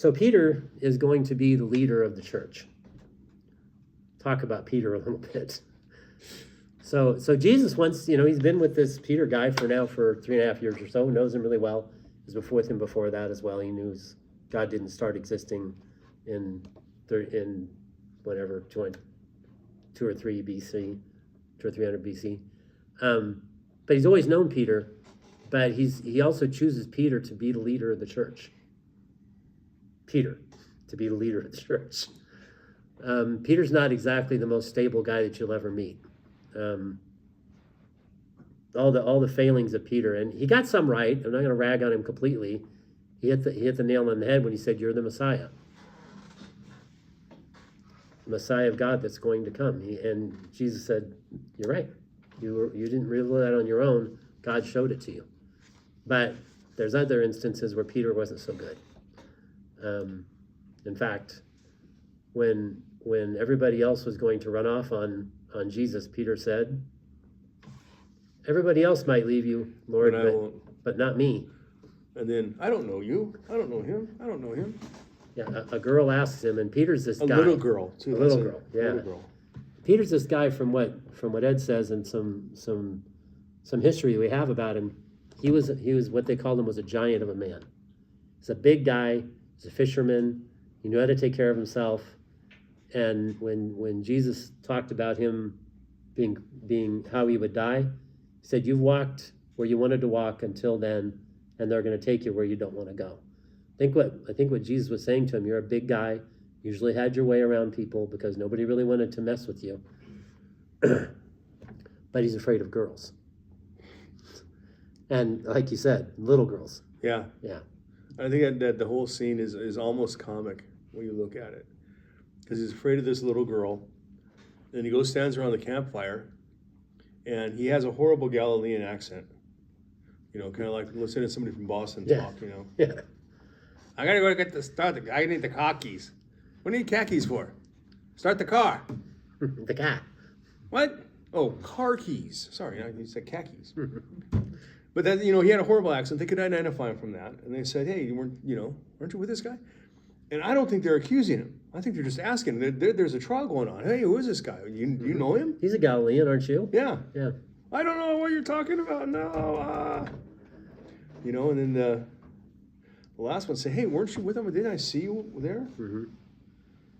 So Peter is going to be the leader of the church. Talk about Peter a little bit. So Jesus wants, he's been with this Peter guy for 3.5 years or so, knows him really well. He was with him before that as well. He knew God didn't start existing in whatever, 2 or 3 BC, 2 or 300 BC. But he's always known Peter, but he also chooses Peter to be the leader of the church. Peter, to be the leader of the church. Peter's not exactly the most stable guy that you'll ever meet. All the failings of Peter, and he got some right. I'm not going to rag on him completely. He hit the nail on the head when he said, "You're the Messiah, the Messiah of God that's going to come." And Jesus said, "You're right. You didn't realize that on your own. God showed it to you." But there's other instances where Peter wasn't so good. In fact, when everybody else was going to run off on Jesus, Peter said, "Everybody else might leave you, Lord, but not me." And then, "I don't know you. I don't know him. I don't know him." Yeah, a girl asks him, and Peter's this guy. A little girl, too. A little girl, yeah. Little girl. Peter's this guy from what Ed says, and some history we have about him. He was what they called him was a giant of a man. He's a big guy. He's a fisherman. He knew how to take care of himself. And when Jesus talked about him being how he would die, he said, "You've walked where you wanted to walk until then, and they're going to take you where you don't want to go." I think what Jesus was saying to him, you're a big guy, usually had your way around people because nobody really wanted to mess with you. But he's afraid of girls. And like you said, little girls. Yeah. Yeah. I think that the whole scene is almost comic when you look at it. Because he's afraid of this little girl. And he goes, stands around the campfire, and he has a horrible Galilean accent. Kind of like listening to somebody from Boston talk, Yeah. "I gotta go get I need the car keys." "What do you need car keys for?" "Start the car." The cat. "What?" "Oh, car keys." Sorry, you said khakis. But that, he had a horrible accent. They could identify him from that. And they said, "Hey, aren't you with this guy?" And I don't think they're accusing him. I think they're just asking. There's a trial going on. "Hey, who is this guy? You know him?" He's a Galilean, aren't you? "Yeah." Yeah. "I don't know what you're talking about. No." And then the last one said, "Hey, weren't you with him? Didn't I see you there?" Mm-hmm.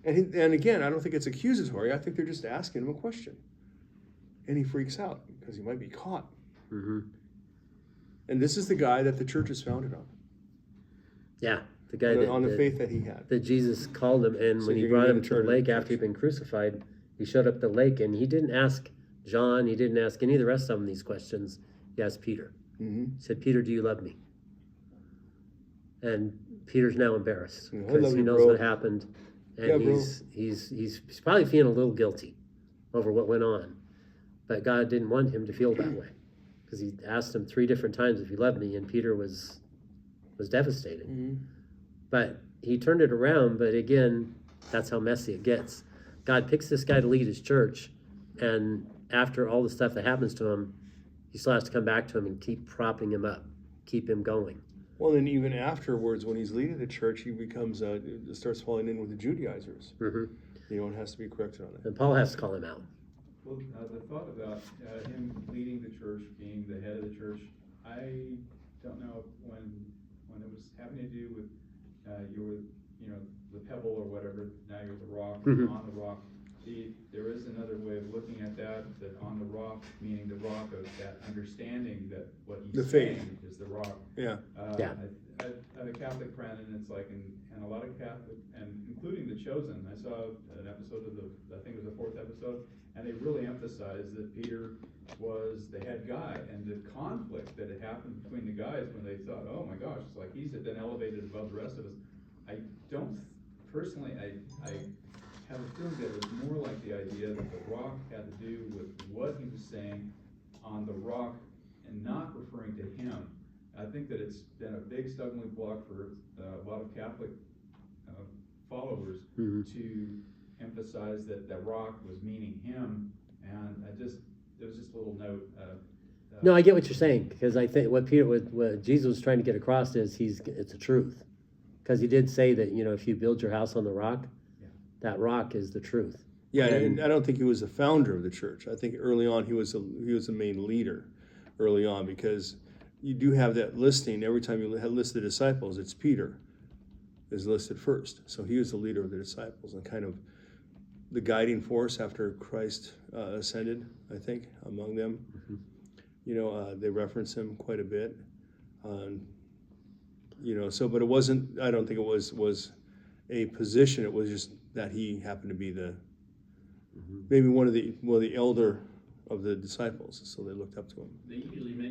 And again, I don't think it's accusatory. I think they're just asking him a question. And he freaks out because he might be caught. Mm-hmm. And this is the guy that the church is founded on. Yeah, the guy on the faith that he had. That Jesus called him, and when he brought him to the lake after he'd been crucified, he showed up at the lake, and he didn't ask John, he didn't ask any of the rest of them these questions. He asked Peter. Mm-hmm. He said, "Peter, do you love me?" And Peter's now embarrassed Yeah, because he knows what happened, and Yeah, he's probably feeling a little guilty over what went on, but God didn't want him to feel that way because he asked him 3 different times if he loved me, and Peter was devastated. Mm-hmm. But he turned it around. But again, that's how messy it gets. God picks this guy to lead his church, and after all the stuff that happens to him, he still has to come back to him and keep propping him up, keep him going. Well, then even afterwards, when he's leading the church, he becomes starts falling in with the Judaizers. Mm-hmm. And has to be corrected on that. And Paul has to call him out. Well, the thought about him leading the church, being the head of the church, I don't know when it was having to do with you were, the pebble or whatever. Now you're the rock, on the rock. There is another way of looking at that on the rock, meaning the rock of that understanding that what he's saying is the rock. Yeah. I have a Catholic friend, and it's like, and a lot of Catholic, and including The Chosen. I saw an episode of I think it was the 4th episode, and they really emphasized that Peter was the head guy, and the conflict that had happened between the guys when they thought, "Oh my gosh, it's like he's been elevated above the rest of us." I don't personally. I have a feeling that it was more like the idea that the rock had to do with what he was saying on the rock and not referring to him. I think that it's been a big stumbling block for a lot of Catholic followers to emphasize that the rock was meaning him, and there was just a little note. No, I get what you're saying, because I think what Jesus was trying to get across is it's a truth. Because he did say that, if you build your house on the rock, Yeah. that rock is the truth. Yeah, and I don't think he was the founder of the church. I think early on he was the main leader early on, because you do have that listing every time you list the disciples. It's Peter is listed first, so he was the leader of the disciples and kind of the guiding force after Christ ascended. I think among them, they reference him quite a bit. So but it wasn't. I don't think it was a position. It was just that he happened to be the maybe one of the elder of the disciples, so they looked up to him. They usually mention